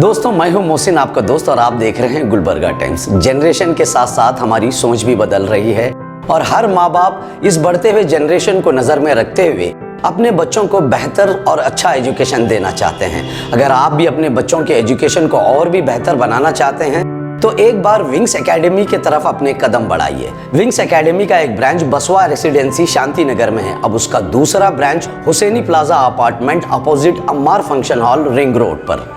दोस्तों, मैं हूं मोहसिन, आपका दोस्त, और आप देख रहे हैं गुलबर्गा टाइम्स। जनरेशन के साथ साथ हमारी सोच भी बदल रही है और हर माँ बाप इस बढ़ते हुए जनरेशन को नज़र में रखते हुए अपने बच्चों को बेहतर और अच्छा एजुकेशन देना चाहते हैं। अगर आप भी अपने बच्चों के एजुकेशन को और भी बेहतर बनाना चाहते हैं तो एक बार विंग्स एकेडमी की तरफ अपने कदम बढ़ाइए। विंग्स एकेडमी का एक ब्रांच बसवा रेसिडेंसी शांति नगर में है। अब उसका दूसरा branch Hussaini plaza apartment opposite Ammar function hall ring road पर।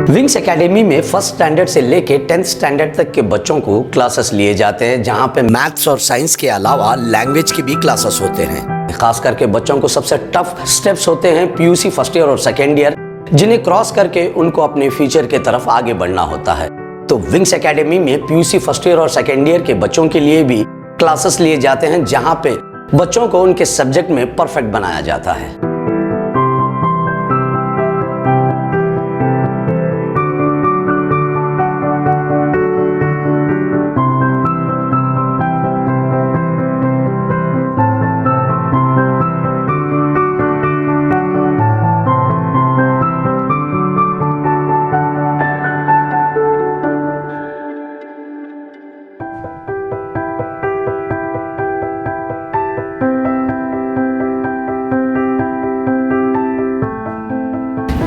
विंग्स एकेडमी में फर्स्ट स्टैंडर्ड से लेके 10th स्टैंडर्ड तक के बच्चों को क्लासेस लिए जाते हैं, जहां पे मैथ्स और साइंस के अलावा लैंग्वेज की भी क्लासेस होते हैं। खास करके बच्चों को सबसे टफ स्टेप्स होते हैं पीयूसी फर्स्ट ईयर और सेकेंड ईयर, जिन्हें क्रॉस करके उनको अपने फ्यूचर की तरफ आगे बढ़ना होता है। तो विंग्स एकेडमी में पीयूसी फर्स्ट ईयर और सेकेंड ईयर के बच्चों के लिए भी क्लासेस लिए जाते हैं, जहाँ पे बच्चों को उनके सब्जेक्ट में परफेक्ट बनाया जाता है।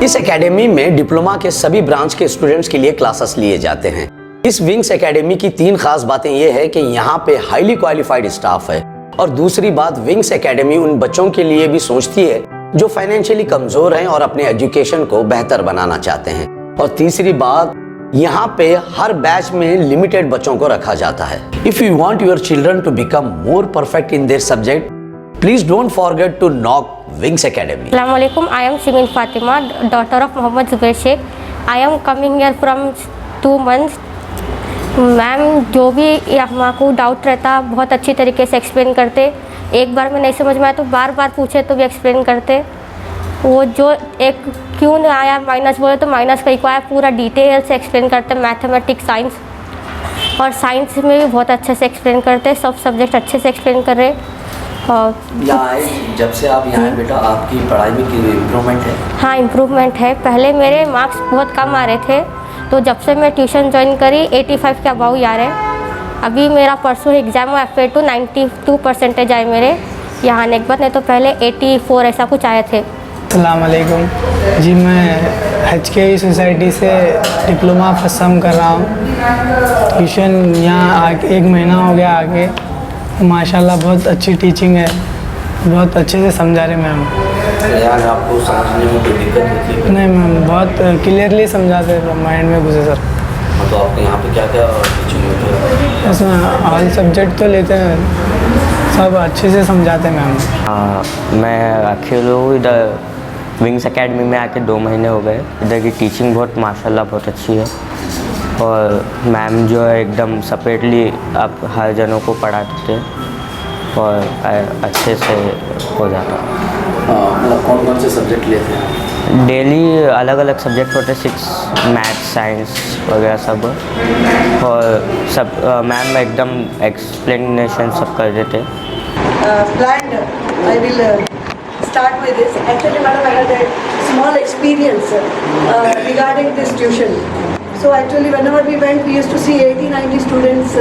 इस एकेडमी में डिप्लोमा के सभी ब्रांच के स्टूडेंट्स के लिए क्लासेस लिए जाते हैं। इस विंग्स एकेडमी की 3 खास बातें ये है कि यहाँ पे हाईली क्वालिफाइड स्टाफ है, और दूसरी बात, विंग्स एकेडमी उन बच्चों के लिए भी सोचती है जो फाइनेंशियली कमजोर हैं और अपने एजुकेशन को बेहतर बनाना चाहते हैं। और तीसरी बात, यहाँ पे हर बैच में लिमिटेड बच्चों को रखा जाता है। If you want your children to become more perfect in their subject, please don't forget to knock Wings Academy. Assalamualaikum. I am Shimin Fatima, daughter of Mohammad Zubair Sheikh. I am coming here from 2 months. Ma'am जो भी हमको doubt रहता बहुत अच्छी तरीके से explain करते। एक बार में नहीं समझ में आया तो बार बार पूछे तो भी एक्सप्लेन करते। वो जो एक क्यों नहीं आया माइनस बोले तो माइनस कहीं को आया, पूरा डिटेल से एक्सप्लेन करते। मैथमेटिक्स, साइंस और साइंस में भी बहुत अच्छे से एक्सप्लेन करते। सब सब्जेक्ट अच्छे से एक्सप्लेन कर रहे। और जब से आप यहाँ हैं बेटा, आपकी पढ़ाई में इम्प्रूवमेंट है? हाँ, इम्प्रूवमेंट है। पहले मेरे मार्क्स बहुत कम आ रहे थे, तो जब से मैं ट्यूशन ज्वाइन करी 85 के अबाउ आ रहे। अभी मेरा परसों एग्ज़ाम हुआ, FA2 92% आए मेरे यहाँ आने के बाद, नहीं तो पहले 84 ऐसा कुछ आए थे। अस्सलाम वालेकुम जी, मैं HKE सोसाइटी से डिप्लोमा फर्स्ट सेम कर रहा हूँ। ट्यूशन यहाँ 1 महीना हो गया आगे। माशाल्लाह बहुत अच्छी टीचिंग है, बहुत अच्छे से समझा रहे मैम। यार आपको समझने में कोई दिक्कत होती है? नहीं मैम, बहुत क्लियरली समझाते हैं, माइंड में घुसे सर। तो आपके यहाँ पे क्या क्या टीचिंग होती है? इसमें ऑल सब्जेक्ट तो लेते हैं, सब अच्छे से समझाते हैं मैम। हाँ, मैं अकेले हूँ इधर विंग्स एकेडमी में आके 2 महीने हो गए। इधर की टीचिंग बहुत माशाल्लाह बहुत अच्छी है, और मैम जो है एकदम सेपरेटली आप हर जनों को पढ़ाते थे और अच्छे से हो जाता। मतलब कौन कौन से सब्जेक्ट लेते हैं? डेली अलग अलग सब्जेक्ट होते, 6 मैथ्स, साइंस वगैरह सब, और सब मैम एकदम एक्सप्लेनेशन सब कर देते। Planned, I will start with this. Actually, madam, I had a small experience regarding this tuition. So actually, whenever we went, we used to see 80-90 students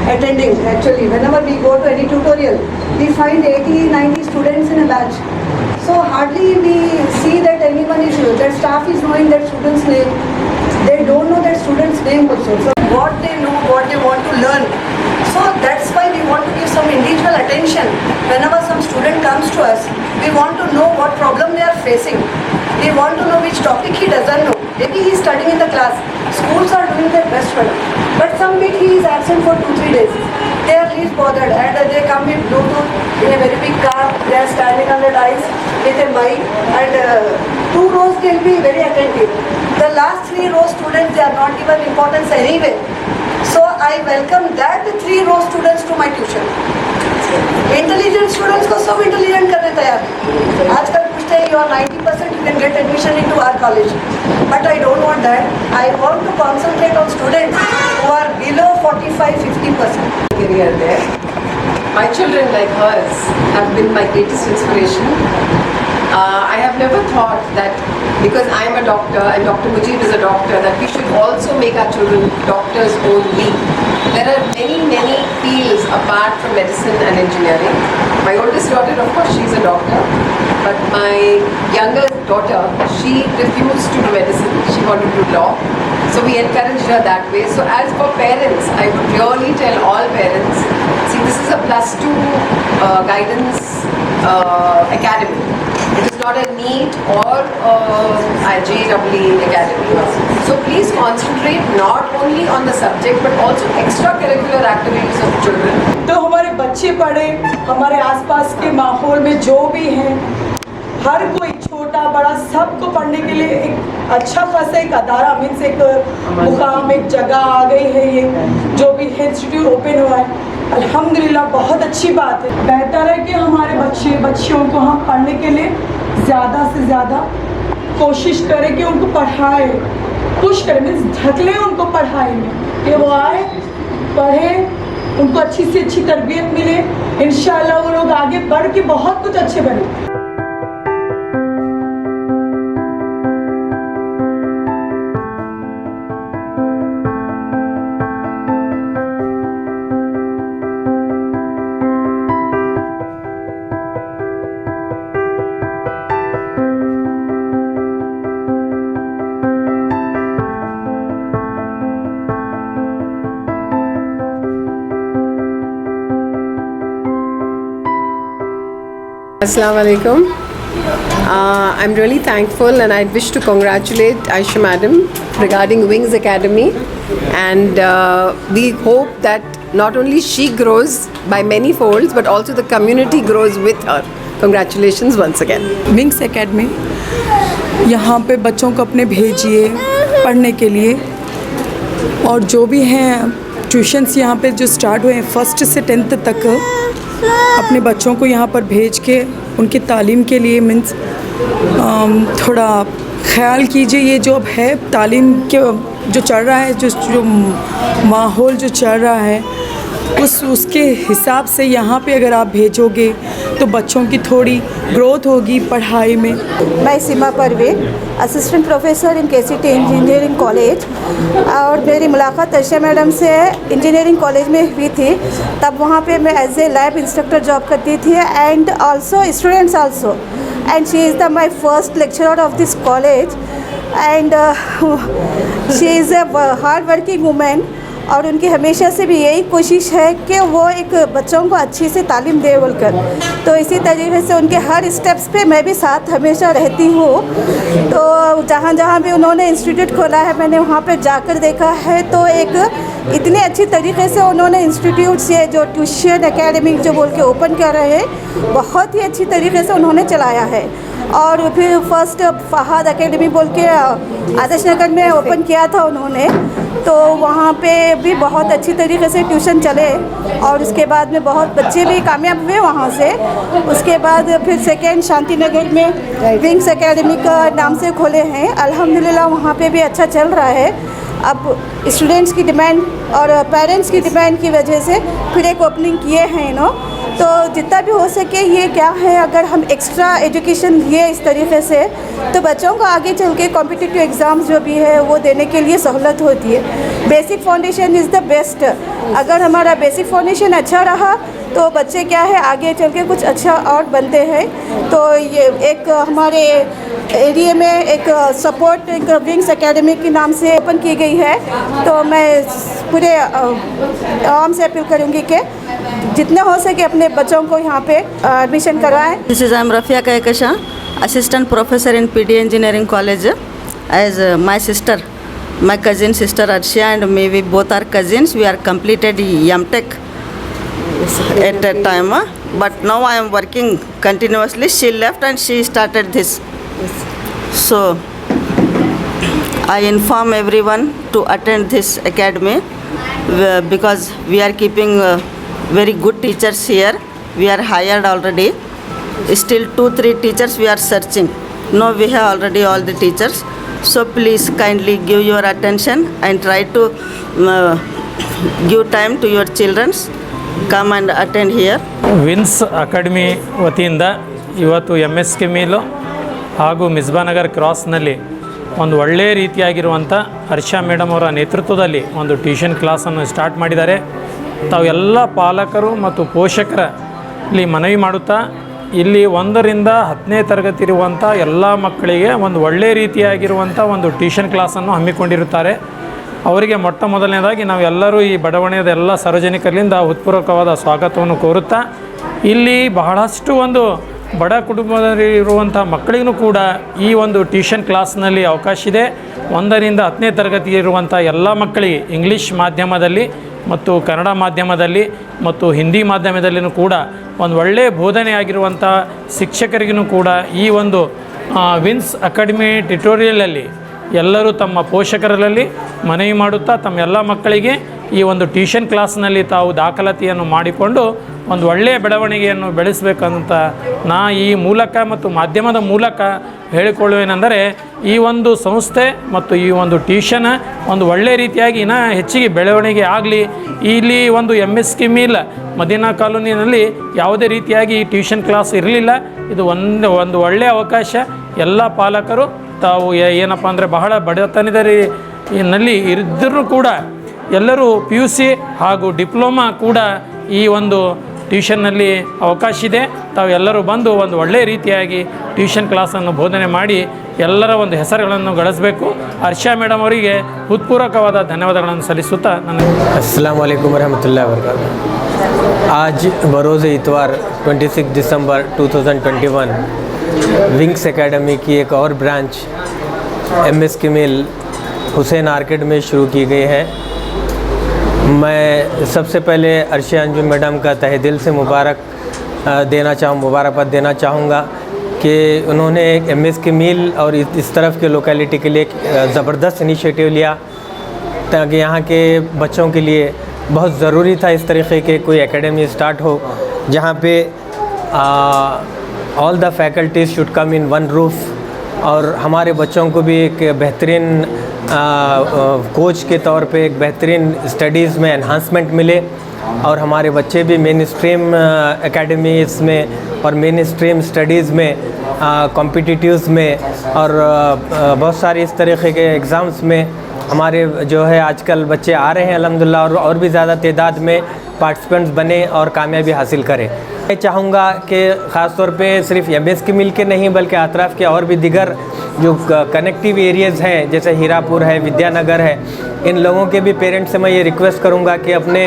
attending. Actually, whenever we go to any tutorial, we find 80-90 students in a batch. So hardly we see that anyone is, that staff is knowing that student's name. They don't know that student's name also. So what they know, what they want to learn. So that's why we want to give some individual attention. Whenever some student comes to us, we want to know what problem they are facing. We want to know which topic he doesn't know. Maybe he is studying in the class. Schools are doing their best for him. But some bit he is absent for 2-3 days. they are least bothered, and they come with Bluetooth in a very big car. They are standing on the dais with a mic, and 2 rows will be very attentive. The last 3 row students, they are not given importance anyway. So I welcome that 3 row students to my tuition. Intelligent students को सब intelligent करने तैयार हैं। आजकल पूछते हैं you are 90% you can get admission into our college, but I don't want that. I want to concentrate on students who are below 45-50%. Career there. My children, like hers, have been my greatest inspiration. I have never thought that because I am a doctor and Dr. Mujib is a doctor, that we should also make our children doctors only. There are many fields apart from medicine and engineering. My oldest daughter, of course, she's a doctor, but my younger daughter, she refused to do medicine. She wanted to do law. So we encouraged her that way. So as for parents, I would really tell all parents, see, this is a +2 guidance academy. It is not a NEET or JEE academy. So please concentrate not only on the subject but also extracurricular activities of children. तो हमारे बच्चे पढ़े, हमारे आसपास के माहौल में जो भी हैं, हर कोई छोटा बड़ा सबको पढ़ने के लिए एक अच्छा खासा एक अदारा मीन्स एक मुकाम, एक जगह आ गई है। ये जो भी है इंस्टीट्यूट ओपन हुआ है, अल्हम्दुलिल्लाह बहुत अच्छी बात है। बेहतर है कि हमारे बच्चियों को हम पढ़ने के लिए ज़्यादा से ज़्यादा कोशिश करें कि उनको पढ़ाएं, पुश करें, मीन्स ढकलें उनको पढ़ाई में कि वो आए पढ़ें, उनको अच्छी से अच्छी तरबियत मिले। इंशाल्लाह वो लोग आगे बढ़ के बहुत कुछ अच्छे बने। Assalamu alaikum. I'm really thankful and I wish to congratulate Aisha Madam regarding Wings Academy, and we hope that not only she grows by many folds but also the community grows with her. Congratulations once again. Wings academy, यहाँ पे बच्चों को अपने भेजिए पढ़ने के लिए, और जो भी हैं ट्यूशन्स यहाँ पे जो स्टार्ट हुए हैं 1st से 10th तक, अपने बच्चों को यहाँ पर भेज के उनकी तालीम के लिए मीन्स थोड़ा ख्याल कीजिए। ये जो अब है तालीम के जो चल रहा है, जो माहौल जो चल रहा है, उसके हिसाब से यहाँ पे अगर आप भेजोगे तो बच्चों की थोड़ी ग्रोथ होगी पढ़ाई में। मैं Seema Parveen, assistant professor in KCT engineering college, और मेरी मुलाकात अर्शा मैडम से इंजीनियरिंग कॉलेज में हुई थी। तब वहाँ पे मैं as a lab instructor job करती थी, and also students also, and she is the my first lecturer of this college, and she is a hard working women, और उनकी हमेशा से भी यही कोशिश है कि वो एक बच्चों को अच्छी से तालीम दे बोलकर। तो इसी तरीके से उनके हर स्टेप्स पे मैं भी साथ हमेशा रहती हूँ। तो जहाँ जहाँ भी उन्होंने इंस्टीट्यूट खोला है, मैंने वहाँ पे जाकर देखा है, तो एक इतने अच्छी तरीके से उन्होंने इंस्टीट्यूट से जो ट्यूशन एकेडमी जो बोल के ओपन कर रहे हैं, बहुत ही अच्छी तरीके से उन्होंने चलाया है। और फिर फर्स्ट फहाद एकेडमी बोल के आदर्श नगर में ओपन किया था उन्होंने, तो वहाँ पे भी बहुत अच्छी तरीके से ट्यूशन चले, और उसके बाद में बहुत बच्चे भी कामयाब हुए वहाँ से। उसके बाद फिर सेकेंड शांति नगर में विंग्स एकेडमी का नाम से खोले हैं, अल्हम्दुलिल्लाह वहाँ पे भी अच्छा चल रहा है। अब स्टूडेंट्स की डिमांड और पेरेंट्स की डिमांड की वजह से फिर एक ओपनिंग किए हैं तो जितना भी हो सके ये क्या है, अगर हम एक्स्ट्रा एजुकेशन दिए इस तरीके से, तो बच्चों को आगे चल के कॉम्पिटिटिव एग्ज़ाम्स जो भी है वो देने के लिए सहूलत होती है। Basic foundation is the best. अगर हमारा बेसिक फाउंडेशन अच्छा रहा तो बच्चे क्या है आगे चल के कुछ अच्छा और बनते हैं। तो ये एक हमारे एरिया में एक सपोर्ट एक विंग्स एकेडमी के नाम से ओपन की गई है, तो मैं पूरे आवाम से अपील करूँगी कि जितना हो सके अपने बच्चों को यहाँ पे एडमिशन करवाएं। This is I'm Rafia Kaikasha, assistant professor in PD Engineering College. As my sister, my cousin sister Arshia and me, we both are cousins. We are completed M.Tech at that time. But now I am working continuously. She left and she started this. So I inform everyone to attend this academy because we are keeping very good teachers here. We are hired already. Still 2-3 teachers we are searching. No, we have already all the teachers. So please kindly give your attention and try to give time to your children. Come and attend here. Wings academy ವತಿಯಿಂದ ಇವತ್ತು MSK meal ಹಾಗೂ ಮಿಸ್ಬಾನಗರ್ ಕ್ರಾಸ್ನಲ್ಲಿ ಒಂದು ಒಳ್ಳೆಯ ರೀತಿಯಾಗಿರುವಂಥ Harsha madam ಅವರ ನೇತೃತ್ವದಲ್ಲಿ ಒಂದು tuition ಕ್ಲಾಸನ್ನು start ಮಾಡಿದ್ದಾರೆ. ತಾವು ಎಲ್ಲ ಪಾಲಕರು ಮತ್ತು ಪೋಷಕರ ಇಲ್ಲಿ ಮನವಿ ಮಾಡುತ್ತಾ ಇಲ್ಲಿ 1ರಿಂದ 10ನೇ ತರಗತಿ ಇರುವಂಥ ಎಲ್ಲ ಮಕ್ಕಳಿಗೆ ಒಂದು ಒಳ್ಳೆಯ ರೀತಿಯಾಗಿರುವಂಥ ಒಂದು ಟ್ಯೂಷನ್ ಕ್ಲಾಸನ್ನು ಹಮ್ಮಿಕೊಂಡಿರುತ್ತಾರೆ. ಅವರಿಗೆ ಮೊಟ್ಟ ಮೊದಲನೇದಾಗಿ ನಾವು ಎಲ್ಲರೂ ಈ ಬಡಾವಣೆಯ ಎಲ್ಲ ಸಾರ್ವಜನಿಕರಿಂದ ಹೃತ್ಪೂರ್ವಕವಾದ ಸ್ವಾಗತವನ್ನು ಕೋರುತ್ತಾ ಇಲ್ಲಿ ಬಹಳಷ್ಟು ಒಂದು ಬಡ ಕುಟುಂಬದಲ್ಲಿರುವಂಥ ಮಕ್ಕಳಿಗೂ ಕೂಡ ಈ ಒಂದು ಟ್ಯೂಷನ್ ಕ್ಲಾಸ್ನಲ್ಲಿ ಅವಕಾಶ ಇದೆ. 1ರಿಂದ 10ನೇ ತರಗತಿ ಇರುವಂಥ ಎಲ್ಲ ಮಕ್ಕಳಿಗೆ ಇಂಗ್ಲೀಷ್ ಮಾಧ್ಯಮದಲ್ಲಿ ಮತ್ತು ಕನ್ನಡ ಮಾಧ್ಯಮದಲ್ಲಿ ಮತ್ತು ಹಿಂದಿ ಮಾಧ್ಯಮದಲ್ಲಿಯೂ ಕೂಡ ಒಂದು ಒಳ್ಳೆಯ ಬೋಧನೆ ಆಗಿರುವಂಥ ಶಿಕ್ಷಕರಿಗೂ ಕೂಡ ಈ ಒಂದು ವಿನ್ಸ್ ಅಕಾಡೆಮಿ ಟ್ಯುಟೋರಿಯಲಲ್ಲಿ ಎಲ್ಲರೂ ತಮ್ಮ ಪೋಷಕರಲ್ಲಿ ಮನವಿ ಮಾಡುತ್ತಾ ತಮ್ಮ ಎಲ್ಲ ಮಕ್ಕಳಿಗೆ ಈ ಒಂದು ಟ್ಯೂಷನ್ ಕ್ಲಾಸ್ನಲ್ಲಿ ತಾವು ದಾಖಲಾತಿಯನ್ನು ಮಾಡಿಕೊಂಡು ಒಂದು ಒಳ್ಳೆಯ ಬೆಳವಣಿಗೆಯನ್ನು ಬೆಳೆಸಬೇಕಂತ ನಾ ಈ ಮೂಲಕ ಮತ್ತು ಮಾಧ್ಯಮದ ಮೂಲಕ ಹೇಳಿಕೊಳ್ಳುವೇನೆಂದರೆ ಈ ಒಂದು ಸಂಸ್ಥೆ ಮತ್ತು ಈ ಒಂದು ಟ್ಯೂಷನ್ ಒಂದು ಒಳ್ಳೆಯ ರೀತಿಯಾಗಿ ಇನ್ನೂ ಹೆಚ್ಚಿಗೆ ಬೆಳವಣಿಗೆ ಆಗಲಿ. ಇಲ್ಲಿ ಒಂದು MSK ಮೀಲ್ ಮದೀನಾ ಕಾಲೋನಿಯಲ್ಲಿ ಯಾವುದೇ ರೀತಿಯಾಗಿ ಟ್ಯೂಷನ್ ಕ್ಲಾಸ್ ಇರಲಿಲ್ಲ. ಇದು ಒಂದು ಒಳ್ಳೆಯ ಅವಕಾಶ. ಎಲ್ಲ ಪಾಲಕರು ತಾವು ಏನಪ್ಪ ಅಂದರೆ ಬಹಳ ಬಡತನದಲ್ಲಿ ಇದ್ದರೂ ಕೂಡ ಎಲ್ಲರೂ PUC ಹಾಗೂ ಡಿಪ್ಲೊಮಾ ಕೂಡ ಈ ಒಂದು ಟ್ಯೂಷನ್ನಲ್ಲಿ ಅವಕಾಶ ಇದೆ. ತಾವು ಎಲ್ಲರೂ ಬಂದು ಒಂದು ಒಳ್ಳೆಯ ರೀತಿಯಾಗಿ ಟ್ಯೂಷನ್ ಕ್ಲಾಸನ್ನು ಬೋಧನೆ ಮಾಡಿ ಎಲ್ಲರ ಒಂದು ಹೆಸರುಗಳನ್ನು ಗಳಿಸಬೇಕು. ಹರ್ಷಾ ಮೇಡಮ್ ಅವರಿಗೆ ಹೃತ್ಪೂರ್ವಕವಾದ ಧನ್ಯವಾದಗಳನ್ನು ಸಲ್ಲಿಸುತ್ತಾ ನನ್ನ अस्सलाम वालेकुम रहमतुल्लाहि व बरकातहू। आज बरोज़ इतवार 26 दिसंबर 2021 विंग्स एकेडमी की एक और ब्रांच MSK मिल हुसैन आर्केड में शुरू की गई है। मैं सबसे पहले अर्शिया अंजुम मैडम का तहे दिल से मुबारकबाद देना चाहूँगा कि उन्होंने एक MSK मिल और इस तरफ के लोकेलिटी के लिए एक ज़बरदस्त इनिशिएटिव लिया ताकि यहाँ के बच्चों के लिए बहुत ज़रूरी था इस तरीके के कोई एकेडमी स्टार्ट हो जहाँ पे all the faculties should come in one roof और हमारे बच्चों को भी एक बेहतरीन कोच के तौर पे एक बेहतरीन स्टडीज़ में एनहांसमेंट मिले और हमारे बच्चे भी मेन स्ट्रीम एकेडमीज़ में और मेन स्ट्रीम स्टडीज़ में कॉम्पिटिटिव्स में और बहुत सारे इस तरीके के एग्ज़ाम्स में हमारे जो है आजकल बच्चे आ रहे हैं अल्हम्दुलिल्लाह और भी ज़्यादा तादाद में पार्टिसिपेंट्स बने और कामयाबी हासिल करें। मैं चाहूँगा कि ख़ास तौर पे सिर्फ MSK मिल के नहीं बल्कि अतराफ़ के और भी दिगर जो कनेक्टिव एरियाज़ हैं जैसे हीरापुर है, विद्यानगर है, इन लोगों के भी पेरेंट्स से मैं ये रिक्वेस्ट करूँगा कि अपने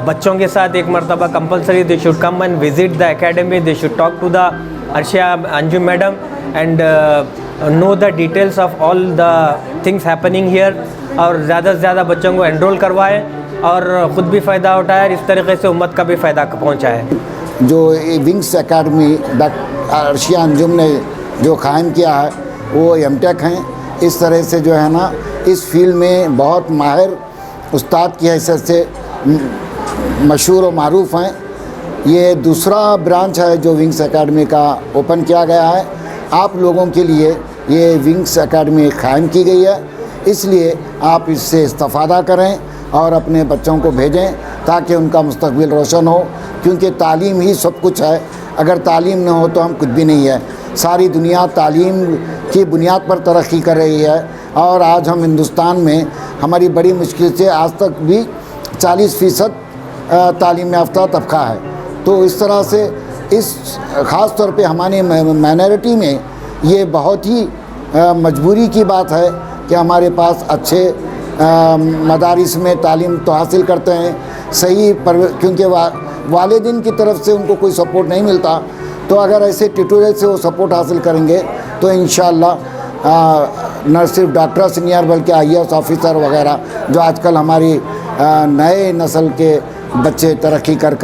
बच्चों के साथ एक मरतबा compulsory they should come and visit the academy, they should talk to the Arshia Anjum madam and know the details of all the things happening here और ज़्यादा से ज़्यादा बच्चों को एनरोल करवाएं और ख़ुद भी फ़ायदा उठाए और इस तरीके से उम्मत का भी फ़ायदा पहुँचाए। जो विंग्स एकेडमी अर्शिया अंजुम ने जो कायम किया है वो MTech हैं। इस तरह से जो है ना इस फील्ड में बहुत माहिर उस्ताद की हैसियत से मशहूर और मारूफ़ हैं। ये दूसरा ब्रांच है जो विंग्स एकेडमी का ओपन किया गया है। आप लोगों के लिए ये विंग्स एकेडमी कायम की गई है, इसलिए आप इससे इस्तेफ़ादा करें और अपने बच्चों को भेजें ताकि उनका मुस्तकबिल रोशन हो, क्योंकि तालीम ही सब कुछ है। अगर तालीम न हो तो हम कुछ भी नहीं है। सारी दुनिया तालीम की बुनियाद पर तरक्की कर रही है और आज हम हिंदुस्तान में हमारी बड़ी मुश्किल से आज तक भी 40% तालीम याफ्ता तबका है। तो इस तरह से इस ख़ास तौर पे हमारी माइनॉरिटी में ये बहुत ही मजबूरी की बात है कि हमारे पास अच्छे मदारिस में तालीम तो हासिल करते हैं सही पर, क्योंकि वालिदैन की तरफ से उनको कोई सपोर्ट नहीं मिलता। तो अगर ऐसे ट्यूटोरियल से वो सपोर्ट हासिल करेंगे तो इंशाअल्लाह न सिर्फ डॉक्टर सीनियर बल्कि IAS ऑफिसर वगैरह जो आजकल हमारी नए नस्ल के बच्चे तरक्की कर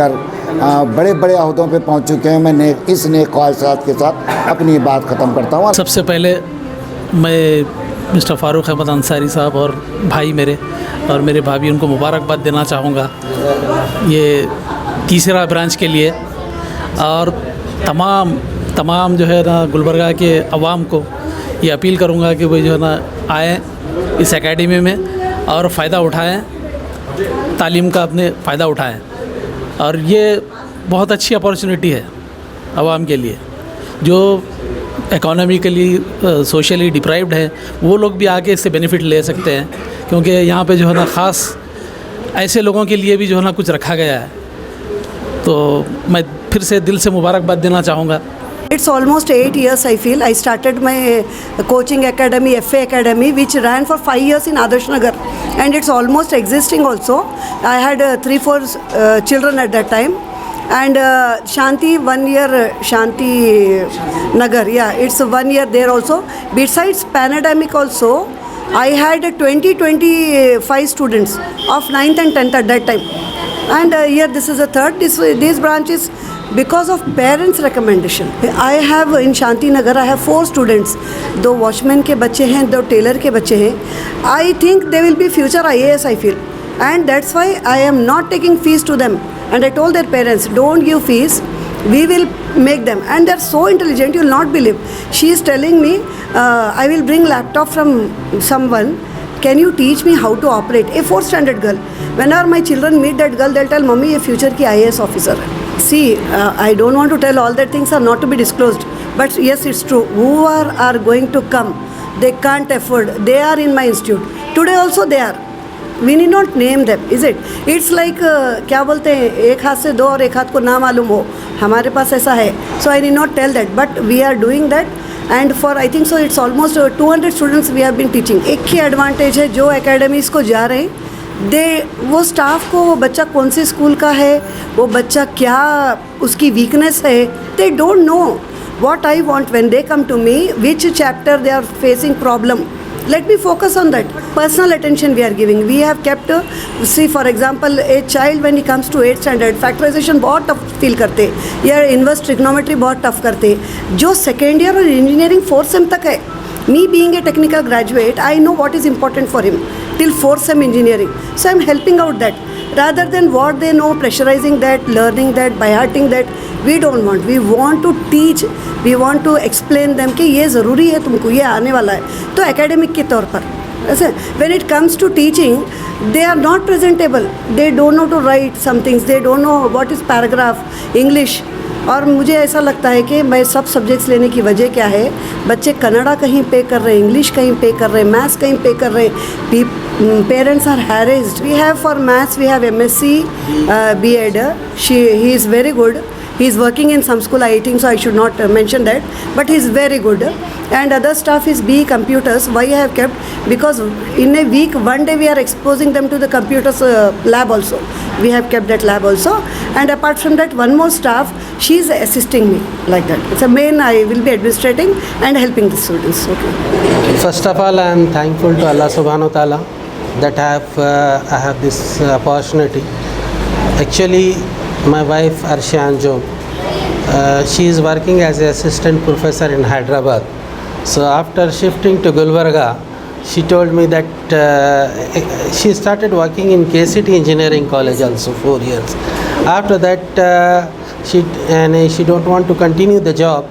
बड़े बड़े अहदों पे पहुंच चुके हैं। मैं इस नेक ख्वाहिशात के साथ अपनी बात ख़त्म करता हूँ। सबसे पहले मैं मिस्टर फ़ारूक अहमद अंसारी साहब और भाई मेरे और मेरे भाभी उनको मुबारकबाद देना चाहूँगा ये तीसरा ब्रांच के लिए, और तमाम जो है ना गुलबर्गा के अवाम को ये अपील करूँगा कि वो जो है ना आएँ इस एकेडमी में और फ़ायदा उठाएँ, तालीम का अपने फ़ायदा उठाएँ। और ये बहुत अच्छी अपॉर्चुनिटी है आवाम के लिए, जो इकोनॉमिकली सोशली डिप्राइव्ड है वो लोग भी आके इससे बेनिफिट ले सकते हैं, क्योंकि यहाँ पे जो है ना ख़ास ऐसे लोगों के लिए भी जो है ना कुछ रखा गया है। तो मैं फिर से दिल से मुबारकबाद देना चाहूँगा। It's almost 8 years I feel. I started my coaching academy, FA academy, which ran for 5 years in Adarsh Nagar, and it's almost existing also. I had 3-4 children at that time, and Shanti 1 year, Shanti Nagar, yeah, it's 1 year there also. Besides pandemic also, I had 25 students of 9th and 10th at that time, and here this is the third. These branches, because of parents' recommendation, I have in Shanti Nagar, I have 4 students. 2 watchman के बच्चे हैं, 2 Taylor के बच्चे हैं. I think they will be future IAS, I feel, and that's why I am not taking fees to them. And I told their parents, don't give fees, we will make them. And they're so intelligent, you'll not believe. She is telling me, I will bring laptop from someone. Can you teach me how to operate? A 4th standard girl. Whenever my children meet that girl, they'll tell, Mummy, ये future की IAS officer है. See, I don't want to tell all that things are not to be disclosed. But yes, it's true. Who are going to come? They can't afford. They are in my institute. Today also they are. We need not name them, is it? It's like क्या बोलते हैं, एक हाथ से दो और एक हाथ को ना मालूम हो. हमारे पास ऐसा है. So I need not tell that. But we are doing that. And for I think so it's almost 200 students we have been teaching. एक ही एडवांटेज है, जो एकेडमीज़ को जा रहे हैं, वो स्टाफ को वो बच्चा कौन से स्कूल का है, वो बच्चा क्या उसकी वीकनेस है, they don't know. What I want when they come to me, which chapter they are facing problem, let me focus on that. Personal attention we are giving. We have kept, see for example, a child when he comes to 8th standard, factorization बहुत tough feel करते, या inverse trigonometry बहुत tough करते, जो second year और engineering 4th sem तक है. Me being a technical graduate, I know what is important for him till 4th sem engineering. So I am helping out that. Rather than what they know, pressurizing that, learning that, by hearting that, we don't want. We want to teach, we want to explain them कि ये ज़रूरी है तुमको, ये आने वाला है. तो academic के तौर पर ऐसे when it comes to teaching, they are not presentable. They don't know to write some things. They don't know what is paragraph, English. और मुझे ऐसा लगता है कि मैं सब सब्जेक्ट्स लेने की वजह क्या है, बच्चे कन्नड़ा कहीं पे कर रहे हैं, इंग्लिश कहीं पे कर रहे हैं, मैथ्स कहीं पे कर रहे हैं. Parents are harassed. We have for maths we have MSc B.Ed. He is very good. He is working in some school, I think, so I should not mention that, but he is very good. And other stuff is BE computers. Why I have kept? Because in a week, one day we are exposing them to the computers lab also. We have kept that lab also. And apart from that, one more staff, she is assisting me like that. It's a main, I will be administrating and helping the students. Okay. First of all, I am thankful to Allah Subhanahu wa Taala that I have this opportunity. Actually, my wife Arshia Anjum, she is working as an assistant professor in Hyderabad. So after shifting to Gulbarga, she told me that she started working in KCT Engineering College also 4 years. After that, she don't want to continue the job.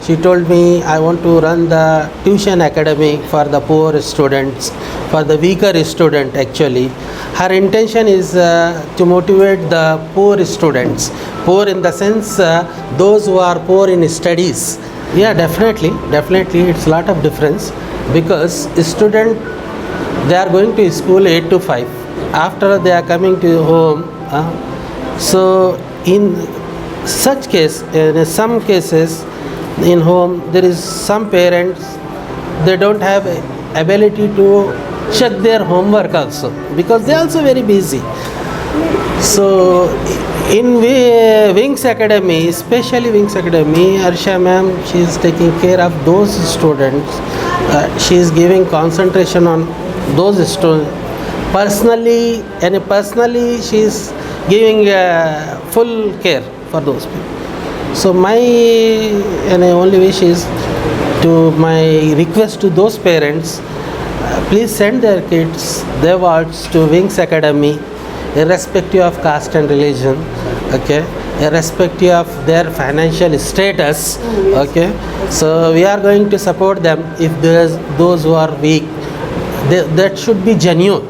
She told me, I want to run the tuition academy for the poor students, for the weaker student actually. Her intention is to motivate the poor students. Poor in the sense, those who are poor in studies. Yeah, definitely, it's a lot of difference because student, they are going to school 8 to 5. After they are coming to home, so in such case, in some cases, in home there is some parents, they don't have ability to check their homework also because they are also very busy. So in Wings Academy, especially Wings Academy, Arsha ma'am, she is taking care of those students. She is giving concentration on those students. Personally, she is giving full care for those people. So my only wish is to my request to those parents, please send their kids, their wards to Wings Academy, irrespective of caste and religion, okay, irrespective of their financial status, okay. So we are going to support them if there's those who are weak. That should be genuine.